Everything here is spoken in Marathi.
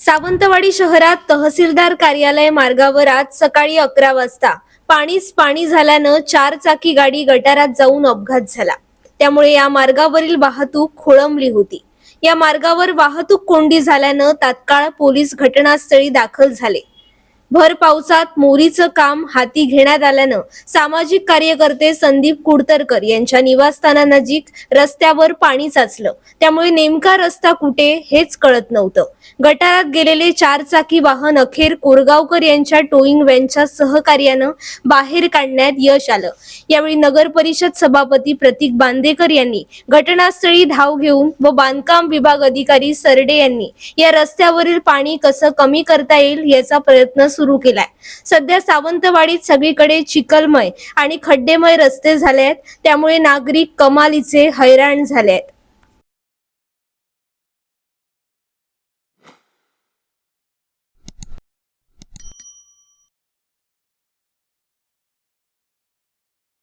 सावंतवाडी शहरात तहसीलदार कार्यालय मार्गावर आज सकाळी 11 वाजता पाणीच पाणी झाल्यानं 4 चाकी गाडी गटारात जाऊन अपघात झाला। त्यामुळे या मार्गावरील वाहतूक खोळंबली होती। या मार्गावर वाहतूक कोंडी झाल्यानं तात्काळ पोलीस घटनास्थळी दाखल झाले। भर पावसात मोरीचं काम हाती घेण्यात आल्यानं सामाजिक कार्यकर्ते संदीप कुडतरकर यांच्या निवासस्थानानजीक रस्त्यावर पाणी साचलं। त्यामुळे नेमका रस्ता कुठे हेच कळत नव्हतं। गटारात गेलेले 4 चाकी वाहन अखेर कोरगावकर यांच्या टोईंग व्हॅनच्या सहकार्यानं बाहेर काढण्यात यश आलं। यावेळी नगर परिषद सभापती प्रतीक बांदेकर यांनी घटनास्थळी धाव घेऊन व बांधकाम विभाग अधिकारी सरडे यांनी या रस्त्यावरील पाणी कसं कमी करता येईल याचा प्रयत्न सुरू केलाय। सध्या सावंतवाडीत सगळीकडे चिखलमय आणि खड्डेमय रस्ते झाले आहेत। त्यामुळे नागरिक कमालीचे हैराण झाले आहेत।